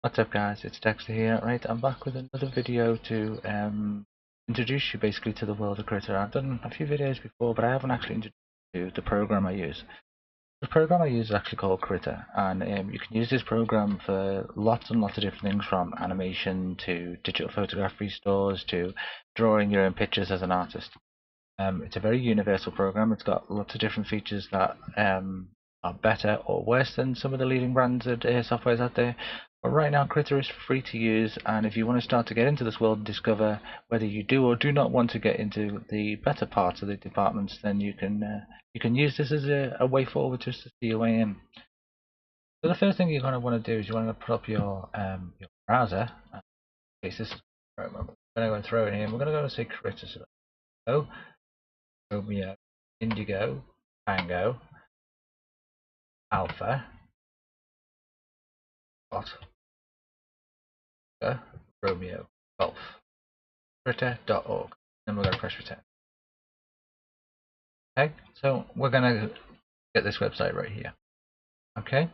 What's up guys, it's Dexter here. Right, I'm back with another video to introduce you basically to the world of Krita. I've done a few videos before, but I haven't actually introduced you to the program I use. The program I use is actually called Krita, and you can use this program for lots and lots of different things, from animation to digital photography stores to drawing your own pictures as an artist. It's a very universal program. It's got lots of different features that are better or worse than some of the leading brands of softwares out there. But right now, Krita is free to use, and if you want to start to get into this world and discover whether you do or do not want to get into the better parts of the departments, then you can use this as a way forward just to see your way in. So the first thing you're going to want to do is you want to put up your browser. In case this is I'm going to go and throw it in. We're going to go and say Krita. So Romeo, Indigo, Tango, Alpha, Oscar, Romeo, Golf, Krita.org. Then we're going to press return. Okay, so we're going to get this website right here. Okay,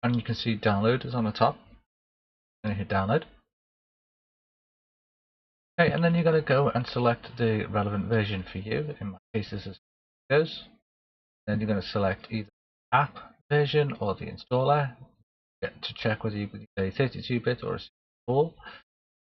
and you can see download is on the top. I'm going to hit download. Okay, and then you're going to go and select the relevant version for you. In my case, this is goes. Then you're going to select either the app version or the installer to check whether you can a 32-bit or a 64.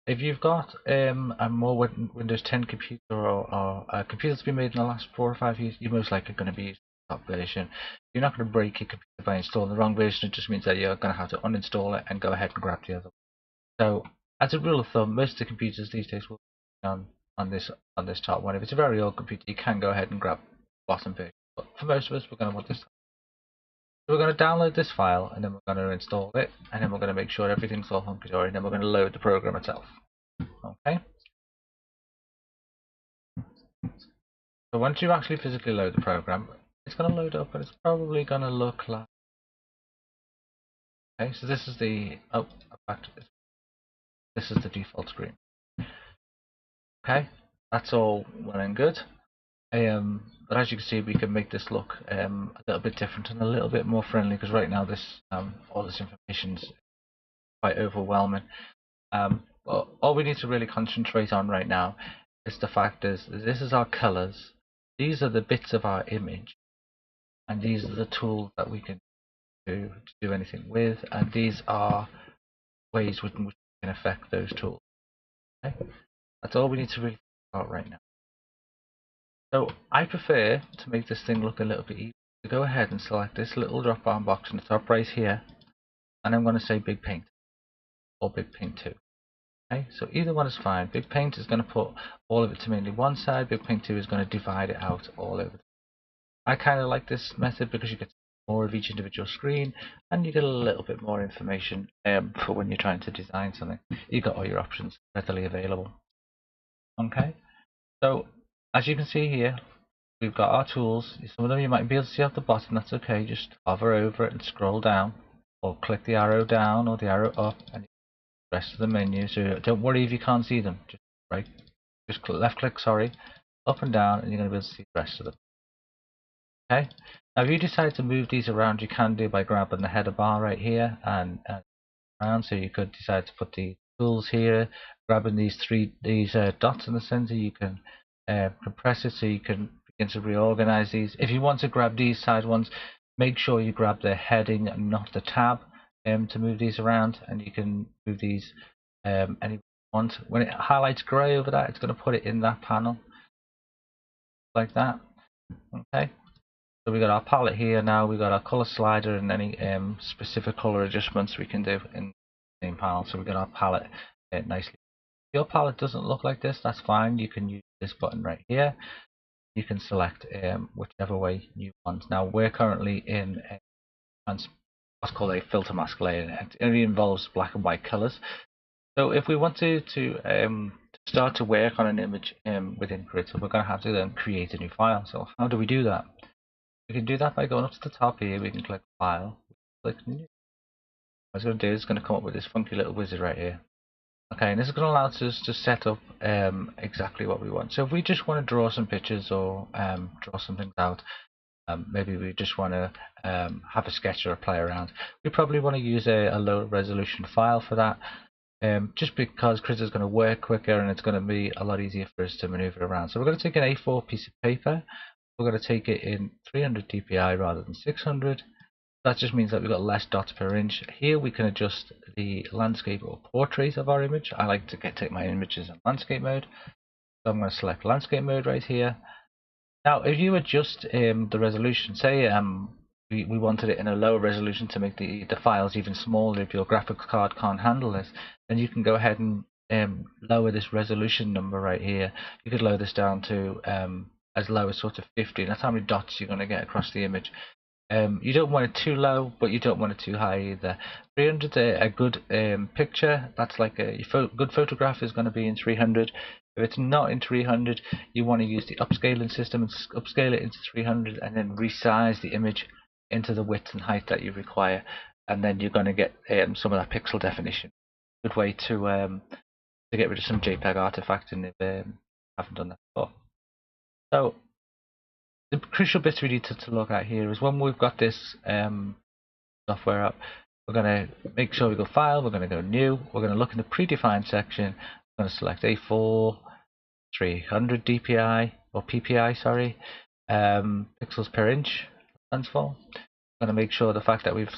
If you've got a more Windows 10 computer or a computer that's been made in the last 4 or 5 years, you're most likely going to be using the top version. You're not going to break your computer by installing the wrong version. It just means that you're going to have to uninstall it and go ahead and grab the other one. So, as a rule of thumb, most of the computers these days will be on this top one. If it's a very old computer, you can go ahead and grab the bottom version. But for most of us, we're going to want this. So we're going to download this file, and then we're going to install it, and then we're going to make sure everything's all hunky-dory, and then we're going to load the program itself. Okay. So once you actually physically load the program, it's going to load up, and it's probably going to look like. Okay, so this is the back to this. This is the default screen. Okay, that's all well and good. But as you can see, we can make this look a little bit different and a little bit more friendly, because right now this all this information is quite overwhelming. But all we need to really concentrate on right now is the fact is this is our colors. These are the bits of our image, and these are the tools that we can do anything with, and these are ways in which we can affect those tools. Okay? That's all we need to really think about right now. So I prefer to make this thing look a little bit easier to go ahead and select this little drop down box in the top right here, and I'm going to say Big Paint or Big Paint 2. Okay, so either one is fine. Big Paint is going to put all of it to mainly one side. Big Paint 2 is going to divide it out all over. I kind of like this method because you get more of each individual screen, and you get a little bit more information for when you're trying to design something. You've got all your options readily available. Okay, so as you can see here, we've got our tools. Some of them you might be able to see off the bottom. That's okay. Just hover over it and scroll down, or click the arrow down or the arrow up, and the rest of the menu. So don't worry if you can't see them. Just left click, up and down, and you're going to be able to see the rest of them. Okay. Now, if you decide to move these around, you can do by grabbing the header bar right here and around. So you could decide to put the tools here, grabbing these dots in the center. You can compress it so you can begin to reorganize these. If you want to grab these side ones, make sure you grab the heading and not the tab to move these around, and you can move these any you want. When it highlights gray over that, it's going to put it in that panel like that. Okay. So we got our palette here now. We got our color slider and any specific color adjustments we can do in the same panel. So we got our palette nicely. If your palette doesn't look like this, that's fine. You can use this button right here. You can select whichever way you want. Now we're currently in what's called a filter mask layer. It only involves black and white colors. So if we want to start to work on an image within Krita, we're going to have to then create a new file. So how do we do that? We can do that by going up to the top here. We can click File, click New. What it's going to do is going to come up with this funky little wizard right here. Okay, and this is going to allow us to set up exactly what we want. So if we just want to draw some pictures or draw some things out, Maybe we just want to have a sketch or a play around. We probably want to use a low resolution file for that, just because Krita is going to work quicker and it's going to be a lot easier for us to maneuver around. So we're going to take an A4 piece of paper. We're going to take it in 300 dpi rather than 600. That just means that we've got less dots per inch. Here we can adjust the landscape or portrait of our image. I like to take my images in landscape mode. So I'm going to select landscape mode right here. Now, if you adjust the resolution, say we wanted it in a lower resolution to make the files even smaller, if your graphics card can't handle this, then you can go ahead and lower this resolution number right here. You could lower this down to as low as sort of 50, and that's how many dots you're going to get across the image. You don't want it too low, but you don't want it too high either. 300 is a good picture. That's like a good photograph is going to be in 300. If it's not in 300, you want to use the upscaling system and upscale it into 300, and then resize the image into the width and height that you require, and then you're going to get some of that pixel definition. Good way to get rid of some JPEG artifacting if you haven't done that before. So the crucial bits we need to look at here is when we've got this software up, we're going to make sure we go File, we're going to go New, we're going to look in the predefined section, we're going to select A4, 300 dpi, or ppi, sorry, pixels per inch, stands for. We're going to make sure the fact that we've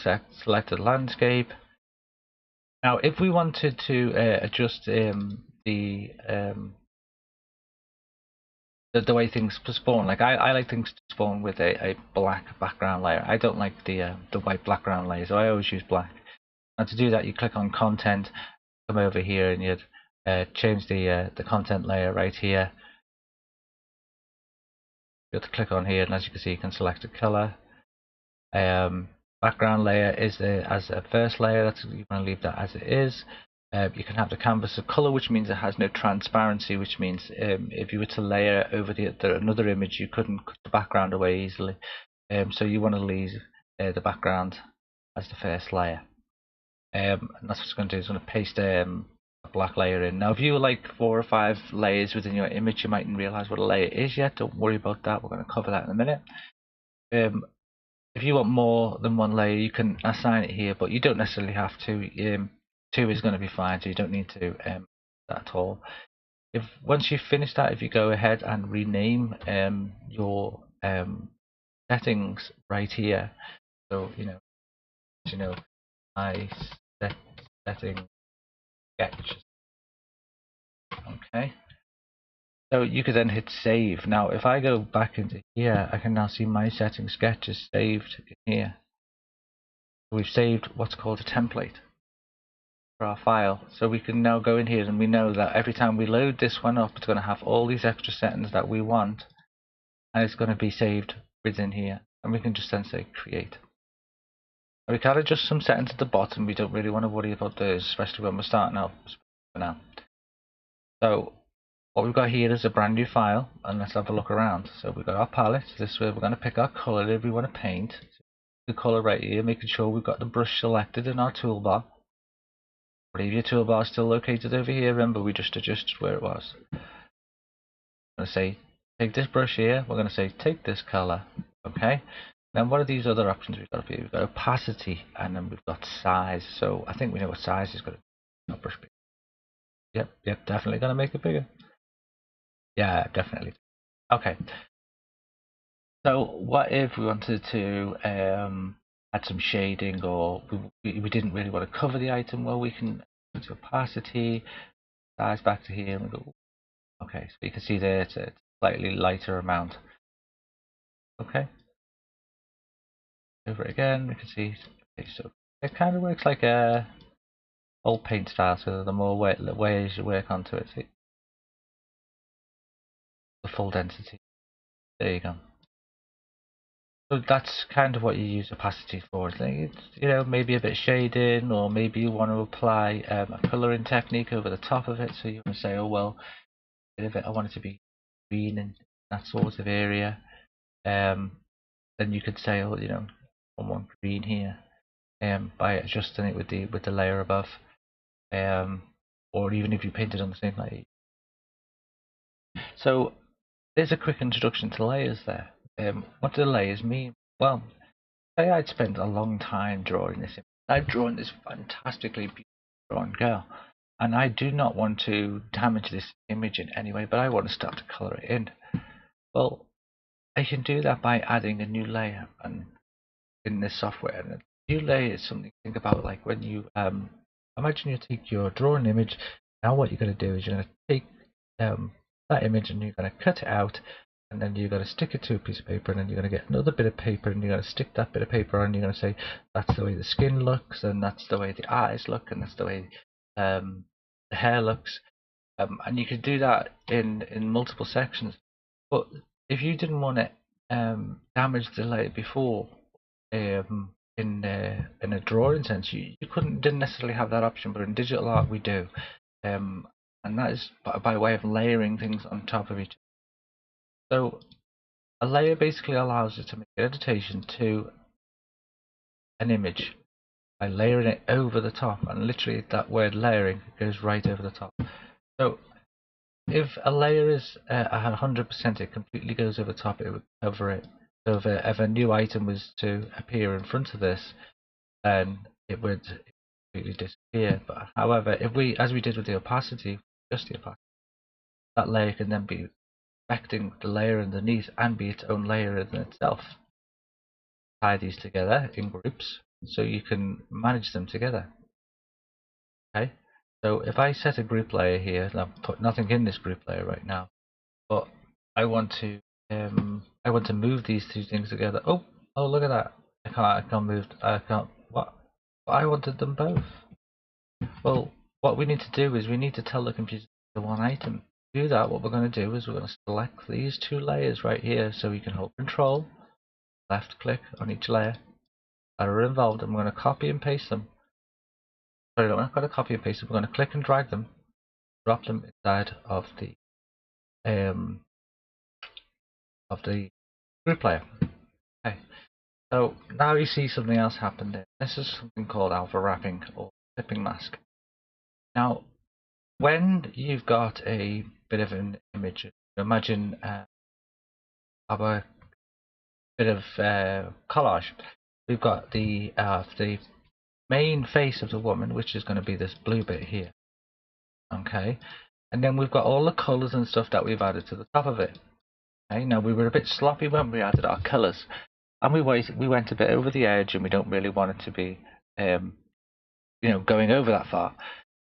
selected landscape. Now, if we wanted to adjust the way things spawn, like I like things to spawn with a black background layer. I don't like the white background layer, so I always use black. And to do that, you click on Content, come over here, and you'd change the content layer right here. You have to click on here, and as you can see, you can select a color. Background layer is as a first layer. That's, you want to leave that as it is. You can have the canvas of color, which means it has no transparency, which means if you were to layer over another image, you couldn't cut the background away easily. So you want to leave the background as the first layer. And that's what it's going to do. It's going to paste a black layer in. Now, if you like 4 or 5 layers within your image, you mightn't realize what a layer is yet. Don't worry about that. We're going to cover that in a minute. If you want more than one layer, you can assign it here, but you don't necessarily have to. 2 is going to be fine, so you don't need to that at all. Once you've finished that, if you go ahead and rename your settings right here, so I setting sketch. Okay. So you could then hit save. Now, if I go back into here, I can now see my setting sketch is saved in here. We've saved what's called a template for our file, so we can now go in here, and we know that every time we load this one up, it's going to have all these extra settings that we want, and it's going to be saved within here, and we can just then say create. And we can adjust some settings at the bottom. We don't really want to worry about those, especially when we're starting out for now. So what we've got here is a brand new file, and let's have a look around. So we've got our palette. This way we're going to pick our color if we want to paint. The color right here, making sure we've got the brush selected in our toolbar. Preview toolbar is still located over here. Remember, we just adjusted where it was. I'm going to say take this brush here. We're going to say take this color. Okay. Then what are these other options we've got up here? We've got opacity, and then we've got size. So I think we know what size is going to be. Brush bigger. Yep, definitely going to make it bigger. Yeah, definitely. Okay. So what if we wanted to add some shading, or we didn't really want to cover the item? Well, we can go to opacity, size back to here, and we go. Okay, so you can see there it's a slightly lighter amount. Okay. Over it again, we can see. Okay, so it kind of works like a old paint style. So the more ways you work onto it, see the full density. There you go. So that's kind of what you use opacity for. It's, maybe a bit shading, or maybe you want to apply a colouring technique over the top of it. So you can say, oh well, a bit of it, I want it to be green in that sort of area. Then you could say, oh, I want green here, by adjusting it with the layer above, or even if you painted on the same layer. So there's a quick introduction to layers there. what do the layers mean? Well, say I'd spent a long time drawing this image. I've drawn this fantastically beautiful drawn girl, and I do not want to damage this image in any way, but I want to start to color it in. Well, I can do that by adding a new layer and in this software. And a new layer is something to think about, like when you imagine you take your drawing image. Now what you're going to do is you're going to take that image and you're going to cut it out, and then you're going to stick it to a piece of paper, and then you're going to get another bit of paper, and you're going to stick that bit of paper on, and you're going to say that's the way the skin looks, and that's the way the eyes look, and that's the way the hair looks. And you could do that in multiple sections. But if you didn't want to damage the layer before, in a drawing sense, you didn't necessarily have that option, but in digital art we do, and that is by way of layering things on top of each other. So a layer basically allows you to make an annotation to an image by layering it over the top, and literally that word layering goes right over the top. So if a layer is 100%, it completely goes over the top, it would cover it. So if a new item was to appear in front of this, then it would completely disappear. But however, if we, as we did with the opacity, just the opacity, that layer can then be affecting the layer underneath and be its own layer in itself. Tie these together in groups so you can manage them together. Okay, so if I set a group layer here, and I've put nothing in this group layer right now, but I want to move these two things together. Oh, look at that! I can't move. I can't. What? I wanted them both. Well, what we need to do is we need to tell the computer the one item. To do that, what we're going to do is we're going to select these two layers right here, so we can hold Control, left click on each layer that are involved, and we're going to copy and paste them. Sorry, we're not going to copy and paste them. We're going to click and drag them, drop them inside of the group layer. Okay. So now you see something else happen there. This is something called alpha wrapping or clipping mask. Now, when you've got a bit of an image, imagine have a bit of collage. We've got the main face of the woman, which is going to be this blue bit here. Okay, and then we've got all the colours and stuff that we've added to the top of it. Okay, now we were a bit sloppy when we added our colours, and we went a bit over the edge, and we don't really want it to be going over that far.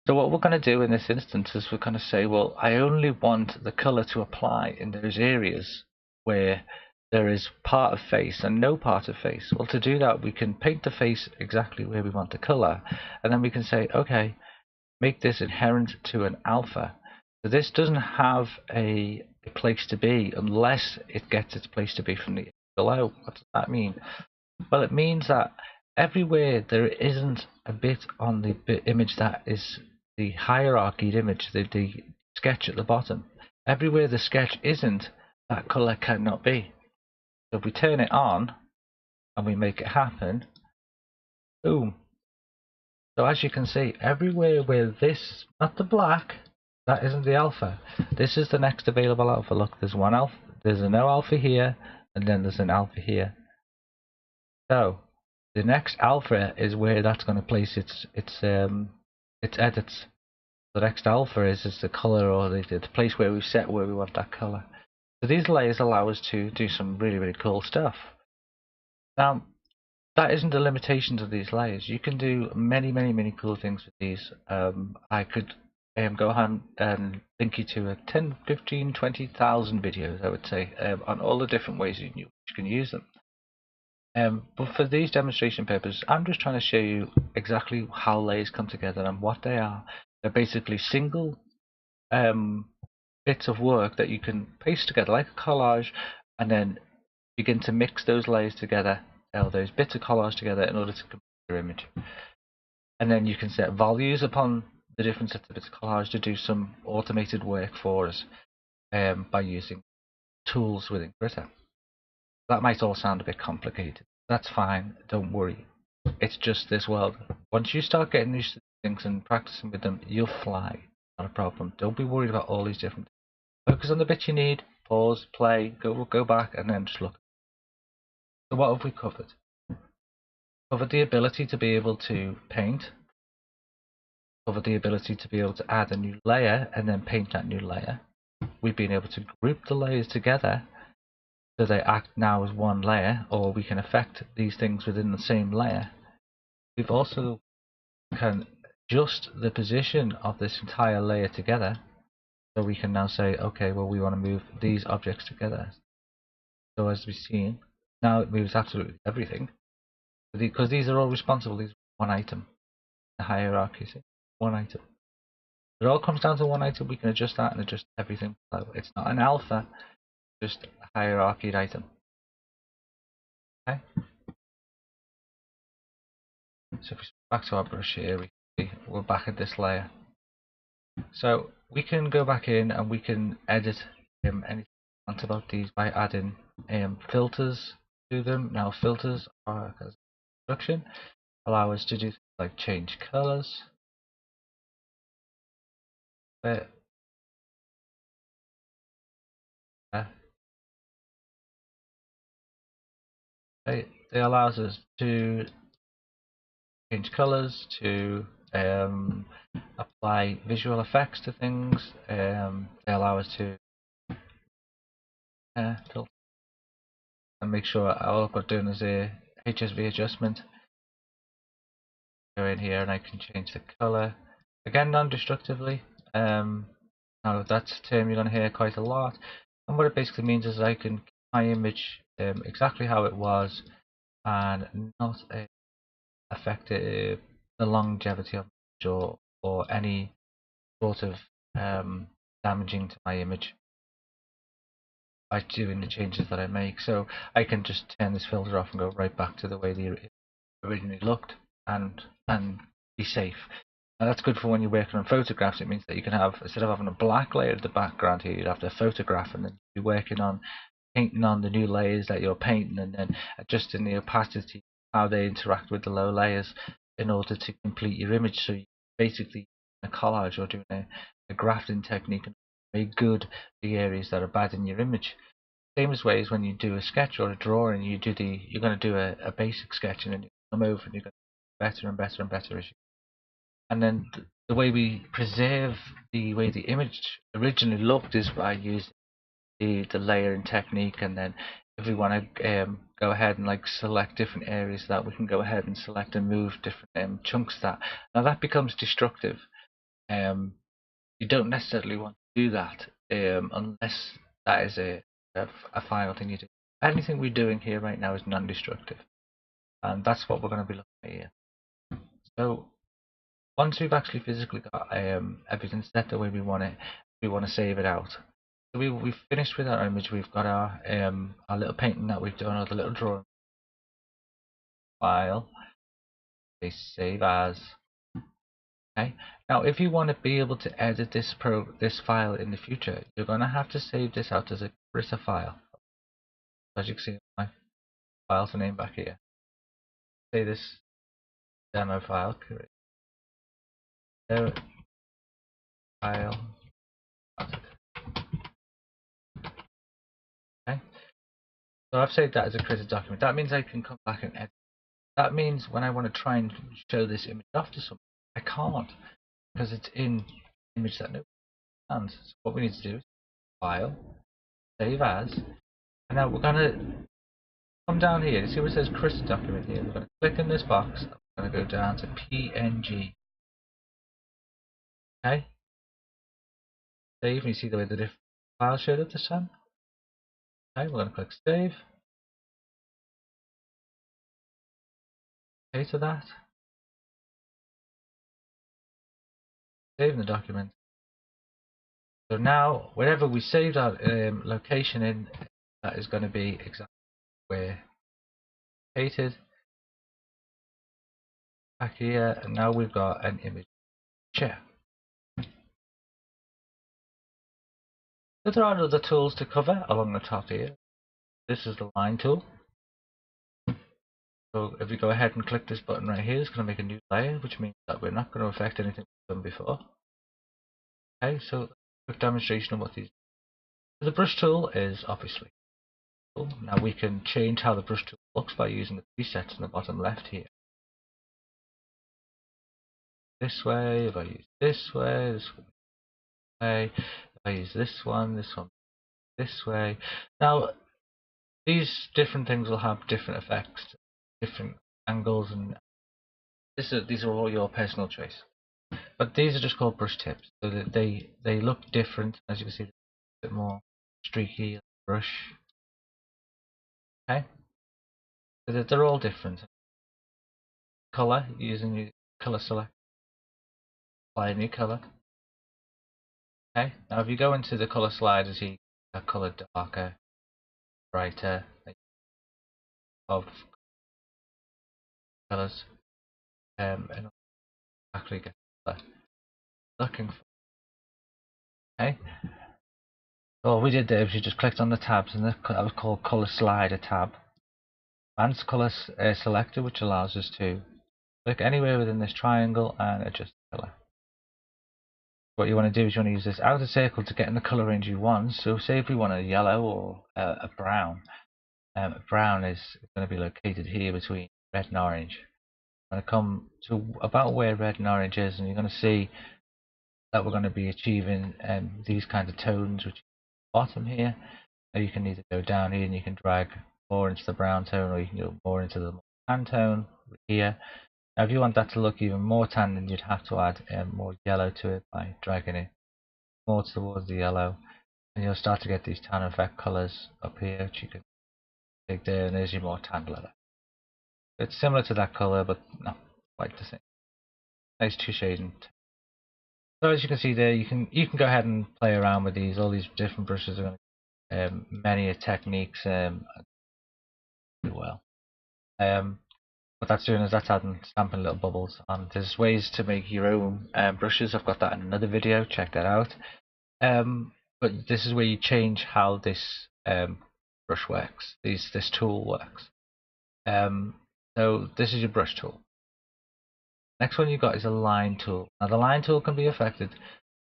So what we're going to do in this instance is we're going to say, well, I only want the colour to apply in those areas where there is part of face and no part of face. Well, to do that, we can paint the face exactly where we want the colour, and then we can say, okay, make this inherent to an alpha. So this doesn't have a place to be unless it gets its place to be from the below. What does that mean? Well, it means that everywhere there isn't a bit on the image that is the hierarchied image, the sketch at the bottom, everywhere the sketch isn't, that colour cannot be. So if we turn it on and we make it happen, boom. So as you can see, everywhere where this, not the black, that isn't the alpha. This is the next available alpha. Look, there's one alpha, there's a no alpha here, and then there's an alpha here. So the next alpha is where that's going to place its edits. The next alpha is the color, or the place where we set where we want that color. So these layers allow us to do some really, really cool stuff. Now, that isn't the limitations of these layers. You can do many, many, many cool things with these. I could go ahead and link you to 10, 15, 20,000 videos, I would say, on all the different ways you can use them. But for these demonstration purposes, I'm just trying to show you exactly how layers come together and what they are. They're basically single bits of work that you can paste together like a collage, and then begin to mix those layers together, or those bits of collage together, in order to complete your image. And then you can set values upon the different sets of bits of collage to do some automated work for us by using tools within Krita. That might all sound a bit complicated. That's fine, don't worry. It's just this world. Once you start getting used to things and practicing with them, you'll fly. Not a problem. Don't be worried about all these different things. Focus on the bits you need, pause, play, go back, and then just look. So what have we covered? Covered the ability to be able to paint, covered the ability to be able to add a new layer and then paint that new layer. We've been able to group the layers together so they act now as one layer, or we can affect these things within the same layer. We've also can adjust the position of this entire layer together, so we can now say, okay, well, we want to move these objects together. So as we've seen, now it moves absolutely everything, because these are all responsible. These are one item, the hierarchy, see? One item. It all comes down to one item. We can adjust that and adjust everything below. It's not an alpha, just a hierarchied item. Okay. So if we switch back to our brush here, we can see we're back at this layer. So we can go back in and we can edit anything we want about these by adding filters to them. Now filters are, as instruction, allow us to do things like change colors. They allows us to change colors, to apply visual effects to things. They allow us to filter and make sure all I've got doing is a HSV adjustment. Go in here and I can change the color again, non-destructively. Now that's a term you're going to hear quite a lot, and what it basically means is I can keep my image exactly how it was and not affect the longevity of the image, or any sort of damaging to my image by doing the changes that I make. So I can just turn this filter off and go right back to the way the originally looked and be safe. And that's good for when you're working on photographs. It means that you can have, instead of having a black layer at the background here, you'd have to photograph and then be working on painting on the new layers that you're painting and then adjusting the opacity, how they interact with the low layers in order to complete your image. So you basically a collage or doing a grafting technique and make good the areas that are bad in your image. Same as ways when you do a sketch or a drawing, you're going to do a basic sketch and then you come over and you're going to get better and better and better as you. And then the way we preserve the way the image originally looked is by using the layering technique, and then if we want to go ahead and like select different areas that we can go ahead and select and move different chunks that. Now that becomes destructive. You don't necessarily want to do that unless that is a final thing you do. Anything we're doing here right now is non-destructive, and that's what we're going to be looking at here. So once we've actually physically got everything set the way we want it, we want to save it out. So we've finished with our image. We've got our little painting that we've done, or the little drawing file. They save as. Okay. Now, if you want to be able to edit this file in the future, you're going to have to save this out as a Krita file. As you can see, my file's name back here. Say this demo file. There, file. Okay. So I've saved that as a Krita document. That means I can come back and edit. That means when I want to try and show this image off to someone, I can't, because it's in image that nobody understands. So what we need to do is file, save as, and now we're going to come down here. You see where it says Krita document here? We're going to click in this box. I'm going to go down to PNG. Okay. Save, and you see the way the different files showed up this time. Okay, we're going to click save. Okay to that. Saving the document. So now, wherever we saved our location in, that is going to be exactly where located. Back here, and now we've got an image share. So there are other tools to cover along the top here. This is the line tool. So if we go ahead and click this button right here, it's going to make a new layer, which means that we're not going to affect anything we've done before. Okay, so quick demonstration of what these. The brush tool is obviously cool. Now we can change how the brush tool looks by using the presets in the bottom left here. This way, if I use this way, if I use this one this way. Now, these different things will have different effects, different angles, and these are all your personal choice. But these are just called brush tips, so that they look different. As you can see, a bit more streaky brush. Okay, so they're all different. Color, using your color select, apply a new color. Okay, now if you go into the color sliders, you have color darker, brighter, of colors, and actually get what you're looking for. Okay, so all we did there was you just clicked on the tabs, and that was called color slider tab. Advanced color selector, which allows us to click anywhere within this triangle and adjust the color. What you want to do is you want to use this outer circle to get in the color range you want. So say if we want a yellow or a brown, brown is going to be located here between red and orange. I'm going to come to about where red and orange is, and you're going to see that we're going to be achieving these kinds of tones, which is bottom here. Now you can either go down here and you can drag more into the brown tone, or you can go more into the tan tone here. Now if you want that to look even more tan, then you'd have to add more yellow to it by dragging it more towards the yellow, and you'll start to get these tan effect colors up here, which you can take there, and there's your more tan leather. It's similar to that color, but not quite the same. Nice two shading. So as you can see there, you can go ahead and play around with these. All these different brushes are going to many techniques do well. What that's doing is that's adding stamping little bubbles on. There's ways to make your own brushes. I've got that in another video. Check that out. But this is where you change how this brush works. This tool works. So this is your brush tool. Next one you've got is a line tool. Now the line tool can be affected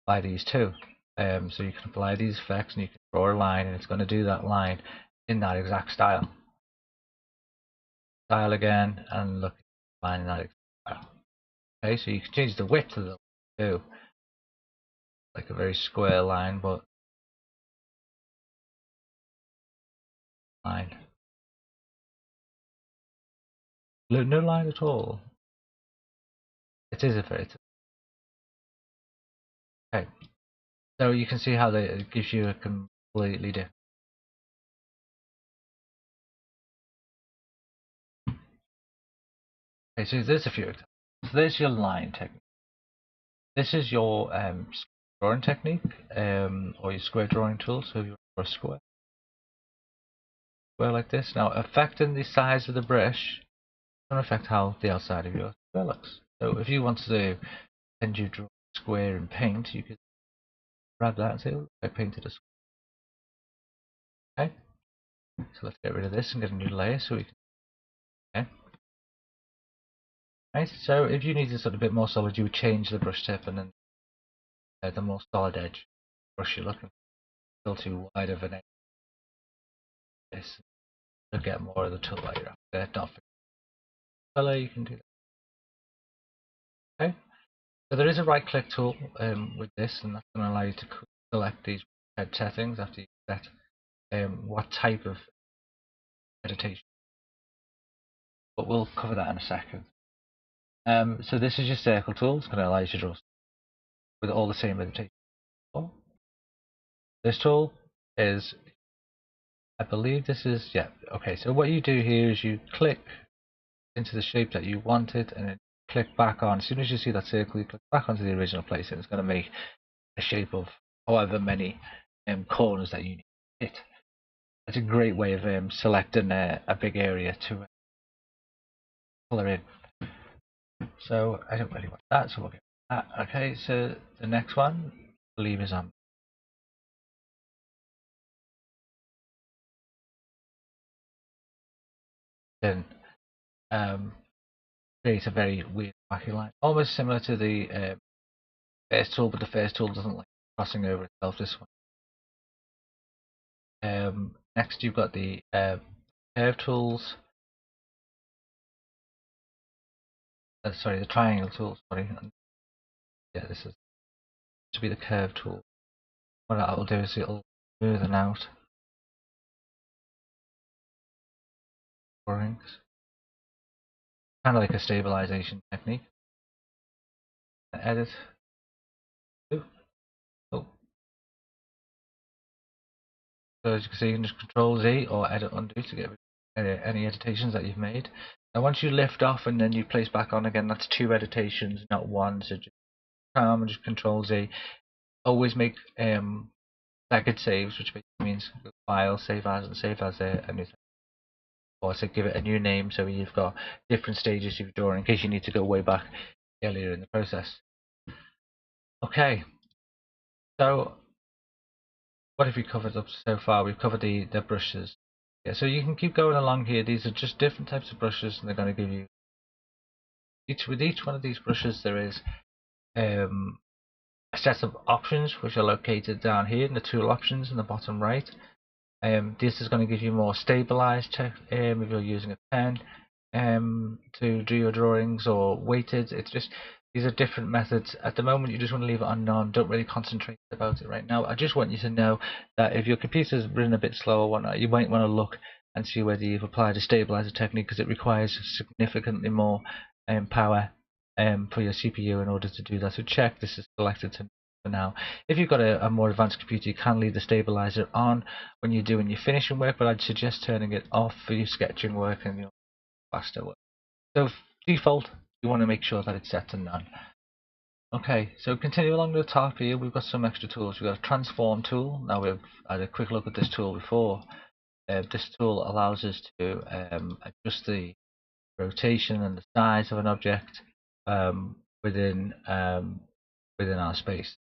by these two. So you can apply these effects and you can draw a line, and it's going to do that line in that exact style. Style again, and look at the line in that exact style. Okay, so you can change the width of the line too, like a very square line, but line. No line at all. It is a very. Okay, so you can see how it gives you a completely different. Okay, so there's a few examples. So there's your line technique. This is your drawing technique, or your square drawing tool. So if you draw a square like this, now affecting the size of the brush can affect how the outside of your square looks. So if you want to pretend you draw a square in paint, you could grab that and say, "Oh, I painted a square." Okay, so let's get rid of this and get a new layer so we can. Okay. Right, so if you needed something a bit more solid, you would change the brush tip, and then the more solid edge brush you're looking for. Still too wide of an edge. This to get more of the tool that you're after. Not for color, you can do that. Okay, so there is a right click tool with this, and that's going to allow you to select these head settings after you set what type of meditation. But we'll cover that in a second. So this is your circle tool. It's going to allow you to draw with all the same meditation. This tool is, I believe this is, yeah, okay, so what you do here is you click into the shape that you wanted, and then click back on. As soon as you see that circle, you click back onto the original place, and it's going to make a shape of however many corners that you need to hit. It's a great way of selecting a big area to color in. So I don't really want that, so we'll get that. Okay, so the next one, I believe, is on. Then create a very weird wacky line, almost similar to the first tool, but the first tool doesn't like crossing over itself. This one. Next, you've got the curve tools. sorry, the triangle tool, sorry. And yeah, this is to be the curve tool. What that'll do is it'll smoothen out drawings. Kind of like a stabilization technique. Edit. Ooh. Oh. So as you can see, you can just Control Z or Edit Undo to get any editations that you've made. Now once you lift off and then you place back on again, that's 2 editations, not 1. So just and just Control Z. Always make staggered saves, which basically means file, save as, and save as a new thing. Or so give it a new name so you've got different stages you've drawn in case you need to go way back earlier in the process. Okay, so what have we covered up so far? We've covered the brushes. Yeah, so you can keep going along here. These are just different types of brushes, and they're going to give you with each one of these brushes there is a set of options which are located down here in the tool options in the bottom right. This is going to give you more stabilized if you're using a pen to do your drawings, or weighted. It's just these are different methods. At the moment you just want to leave it on none, don't really concentrate about it right now. I just want you to know that if your computer's running a bit slow or whatnot, you might want to look and see whether you've applied a stabilizer technique, because it requires significantly more power for your CPU in order to do that. So check this is selected to for now. If you've got a more advanced computer, you can leave the stabilizer on when you're doing your finishing work, but I'd suggest turning it off for your sketching work and your faster work. So default, you want to make sure that it's set to none. Okay, so continue along the top here. We've got some extra tools. We've got a transform tool. Now we've had a quick look at this tool before. This tool allows us to adjust the rotation and the size of an object within our space.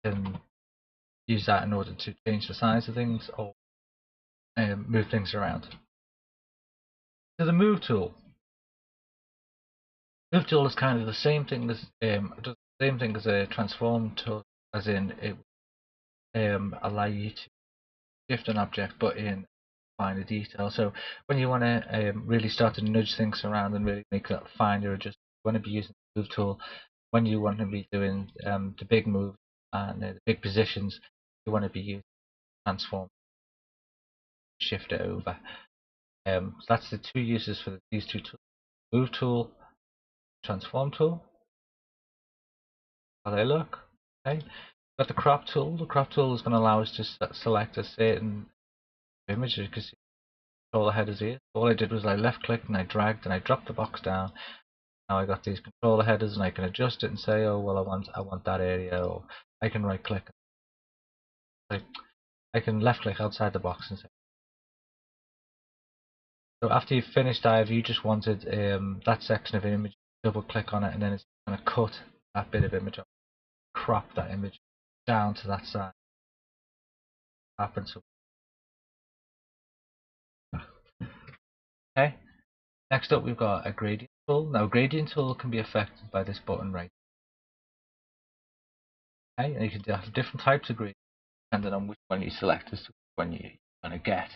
Can use that in order to change the size of things or move things around. So the move tool. Move tool is kind of the same thing as does the same thing as a transform tool, as in it allow you to shift an object but in finer detail. So when you want to really start to nudge things around and really make that finer adjustment, you want to be using the move tool. When you want to be doing the big move and the big positions, you want to be using transform, shift it over. So that's the 2 uses for these 2 tools: move tool, transform tool. How they look. Okay. Got the crop tool. The crop tool is going to allow us to select a certain image. You can see controller headers here. All I did was I left clicked and I dragged and I dropped the box down. Now I got these controller headers and I can adjust it and say, oh well, I want that area, or I can right click. I can left click outside the box and say. So after you've finished that, if you just wanted that section of an image, double click on it and then it's going to cut that bit of image off, crop that image down to that side. Happens. Okay. Next up, we've got a gradient tool. Now, gradient tool can be affected by this button right. Okay, and you can have different types of gradients depending on which one you select as to which one you're going to get.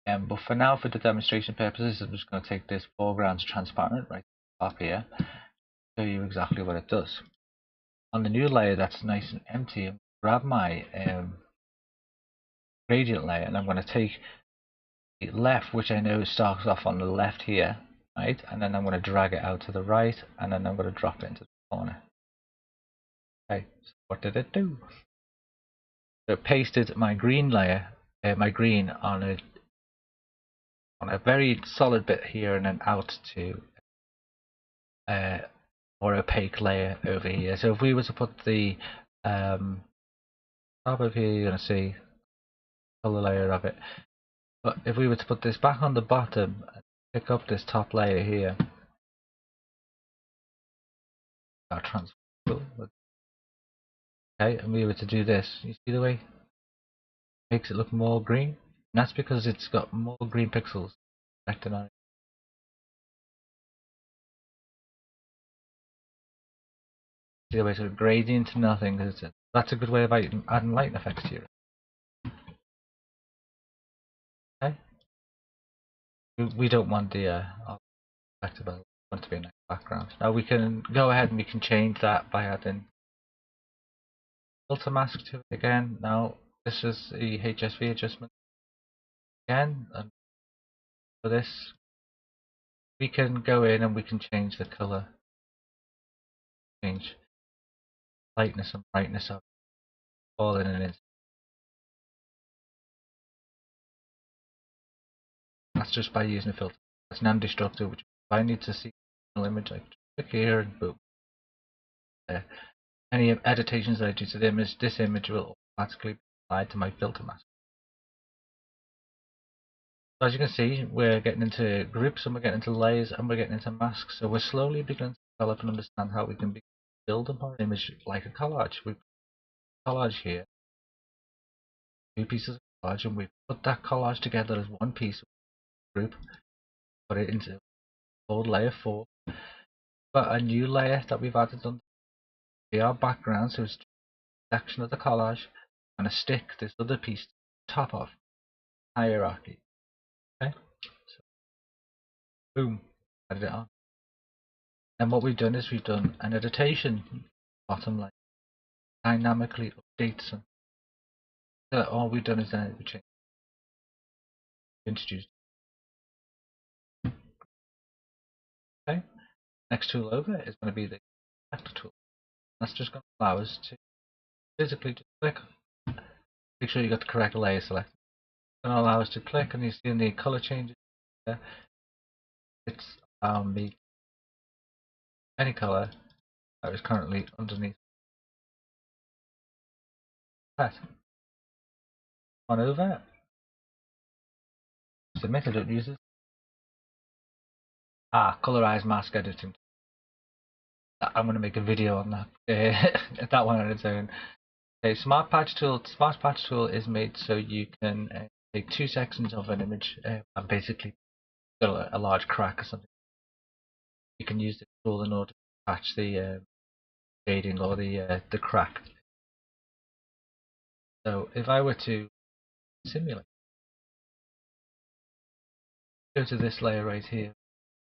But for now, for the demonstration purposes, I'm just going to take this foreground transparent right up here, show you exactly what it does. On the new layer that's nice and empty, grab my gradient layer, and I'm going to take the left, which I know starts off on the left here, right, and then I'm going to drag it out to the right, and then I'm going to drop it into the corner. Okay, so what did it do? So it pasted my green layer, my green on a very solid bit here, and then out to more opaque layer over here. So if we were to put the top of here, you're going to see color layer of it. But if we were to put this back on the bottom and pick up this top layer here, our transform tool, okay, and we were to do this, you see the way it makes it look more green? And that's because it's got more green pixels acting on it. See the way, so gradient to nothing. That's a good way of adding light effects to it. Okay, we don't want the effect about want it to be a nice background. Now we can go ahead and we can change that by adding filter mask to it again. Now this is the HSV adjustment again, and for this we can go in and we can change the color, change lightness and brightness of all in an instant. That's just by using a filter. It's non-destructive, which if I need to see an image, I click here and boom. There. Any editations that I do to the image, this image will automatically be applied to my filter mask. So as you can see, we're getting into groups and we're getting into layers and we're getting into masks. So we're slowly beginning to develop and understand how we can build up our image like a collage. We put a collage here, two pieces of collage, and we put that collage together as one piece of group, put it into called layer 4. But a new layer that we've added on our background, so it's a section of the collage, and stick this other piece to the top of hierarchy. Okay, so boom, added it on. And what we've done is we've done an annotation bottom line, dynamically updates them. So all we've done is then we change, introduced. Okay, next tool over is going to be the selector tool. That's just going to allow us to physically just click. Make sure you got the correct layer selected. It's going to allow us to click, and you see in the color changes there, it's me any color that is currently underneath that. On over. Submit, I don't use it. Colorized mask editing. I'm going to make a video on that. That one on its own. Okay, Smart Patch Tool. Smart Patch Tool is made so you can take 2 sections of an image and basically got a large crack or something. You can use this tool in order to patch the shading or the crack. So if I were to simulate, go to this layer right here,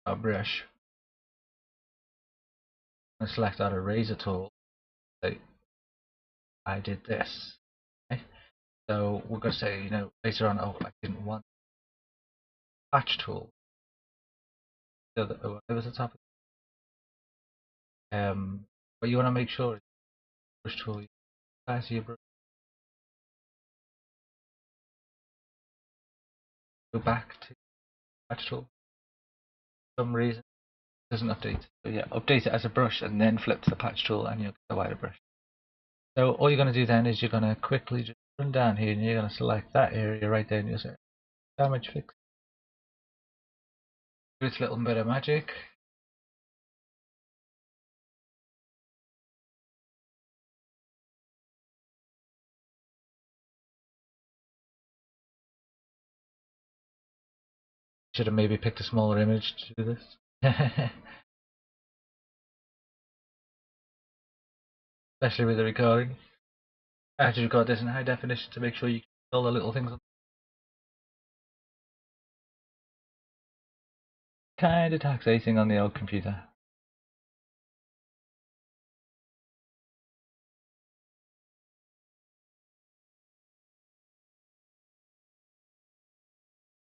our brush, and select our eraser tool. So I did this. Okay? So we're going to say, you know, later on, oh, I didn't want patch tool. So that over the top. But you want to make sure brush tool. Size your brush. Go back to patch tool. For some reason it doesn't update. So yeah, update it as a brush and then flip to the patch tool and you'll get a wider brush. So all you're going to do then is you're going to quickly just run down here and you're going to select that area right there and you'll say damage fix. Do its little bit of magic. Should have maybe picked a smaller image to do this. Especially with the recording. I have to record this in high definition to make sure you can see all the little things. Kind of taxating on the old computer.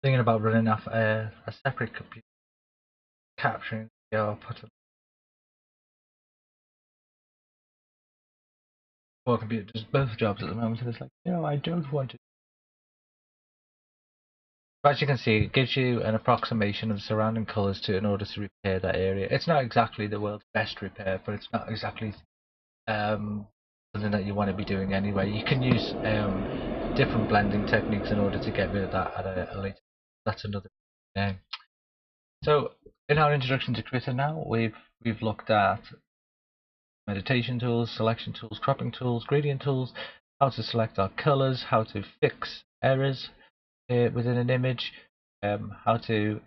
Thinking about running off a separate computer, capturing the output of four computers, does both jobs at the moment, and it's like, no, I don't want to. But as you can see, it gives you an approximation of the surrounding colours in order to repair that area. It's not exactly the world's best repair, but it's not exactly something that you want to be doing anyway. You can use different blending techniques in order to get rid of that at a later. That's another name. So in our introduction to Krita now, we've looked at meditation tools, selection tools, cropping tools, gradient tools, how to select our colors, how to fix errors within an image, how to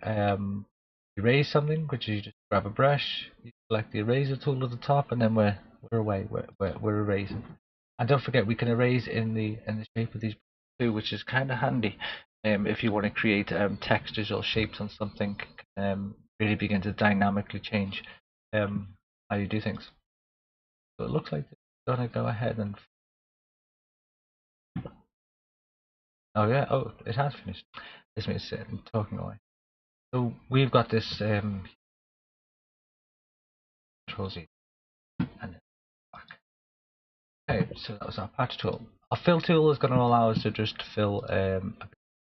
erase something, which is you just grab a brush, you select the eraser tool at the top, and then we're away. We're erasing. And don't forget, we can erase in the shape of these too, which is kind of handy if you want to create textures or shapes on something. really begin to dynamically change how you do things. So it looks like it's gonna go ahead and oh yeah, oh it has finished. This means sitting talking away. So we've got this Control Z and then back. Okay, so that was our patch tool. Our fill tool is going to allow us to just fill a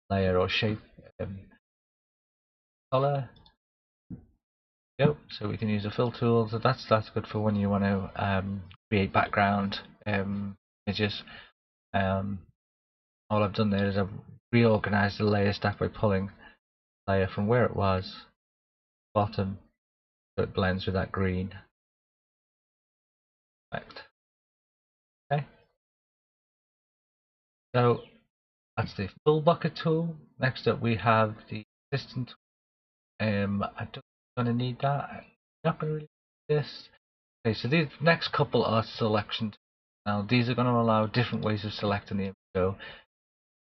layer or shape color. Yep, so we can use a fill tool. So that's good for when you want to create background images. All I've done there is I've reorganized the layer stack by pulling the layer from where it was bottom, so it blends with that green. Perfect. Okay. So that's the full bucket tool. Next up we have the assistant. I don't going to need that. I'm not going to really need this. Okay, so these next couple are selection tools. Now these are going to allow different ways of selecting the image. So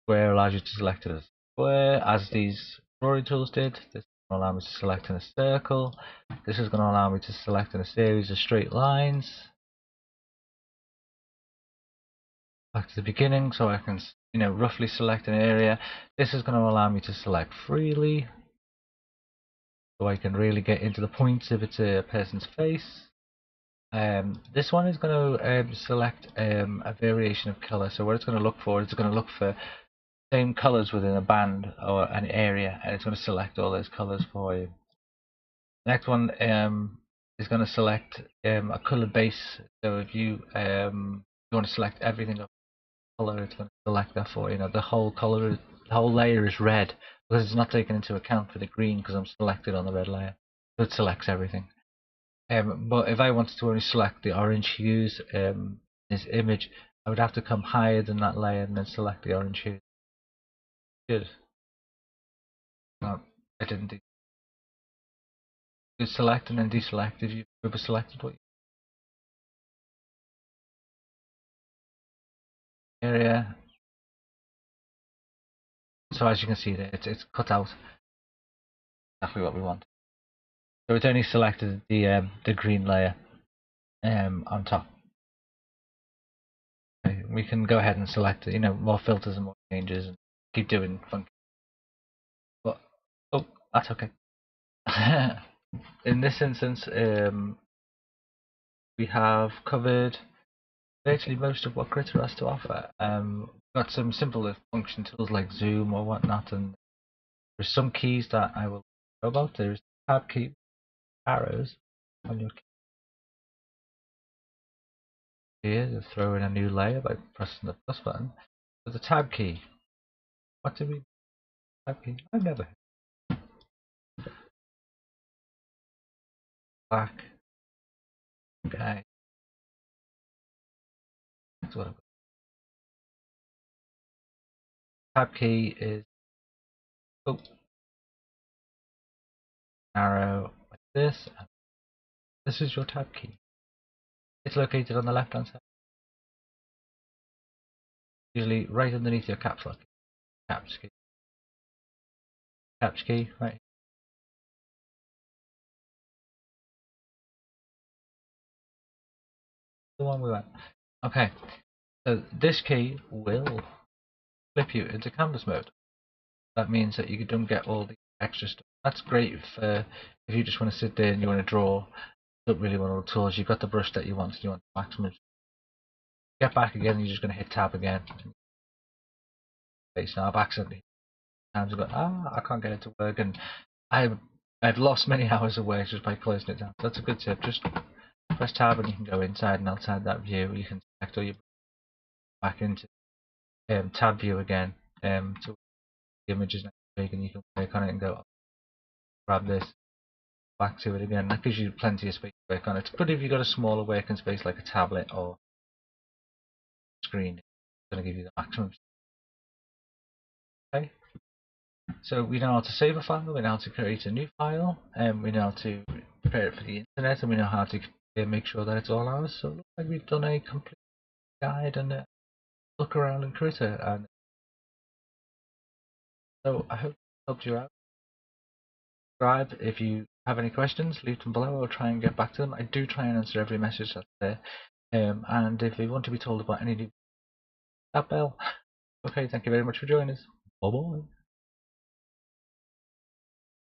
square allows you to select it as a square, as these drawing tools did. This is going to allow me to select in a circle. This is going to allow me to select in a series of straight lines. Back to the beginning, so I can, roughly select an area. This is going to allow me to select freely, so I can really get into the points if it's a person's face. This one is going to select a variation of color. So what it's going to look for is it's going to look for same colors within a band or an area, and it's going to select all those colors for you. The next one is going to select a color base. So if you want to select everything of color, it's going to select that for you. The whole color, the whole layer is red because it's not taken into account for the green because I'm selected on the red layer. So it selects everything. But if I wanted to only select the orange hues in this image, I would have to come higher than that layer and then select the orange hues. Good. No, I didn't do. Just select and then deselect if you've ever selected what area. So as you can see there, it's cut out exactly what we want. So it's only selected the green layer on top. Okay, we can go ahead and select more filters and more changes and keep doing funky. But oh, that's okay. In this instance, we have covered virtually most of what Krita has to offer. Got some simple function tools like zoom or whatnot, and there's some keys that I will go about. There's tab key, arrows on your key here to throw in a new layer by pressing the plus button. But the tab key, what do we tab key? I've never heard. Black. Okay. That's what I've got. Tab key is arrow like this. And this is your tab key. It's located on the left hand side. Usually right underneath your caps lock. Caps key. Caps key, right. The one we want. Okay. So this key will flip you into canvas mode. That means that you don't get all the extra stuff. That's great for if you just want to sit there and you want to draw. Don't really want all the tools. You've got the brush that you want. You want maximum. Get back again. You're just going to hit tab again. Okay, so I've accidentally times got I can't get it to work, and I've lost many hours of work just by closing it down. So that's a good tip. Just press tab and you can go inside and outside that view. You can select all your back into tab view again. So the image is big and you can click on it and go grab this, back to it again. That gives you plenty of space to work on. It's good if you've got a smaller working space like a tablet or screen. It's going to give you the maximum. Okay. So we know how to save a file, we know how to create a new file, and we know how to prepare it for the internet, and we know how to make sure that it's all ours. So it looks like we've done a complete guide and a look around in Krita. And so I hope it helped you out. Subscribe if you have any questions, leave them below. I'll try and get back to them. I do try and answer every message that's there. And if you want to be told about any new that bell. Okay, thank you very much for joining us. Bye bye.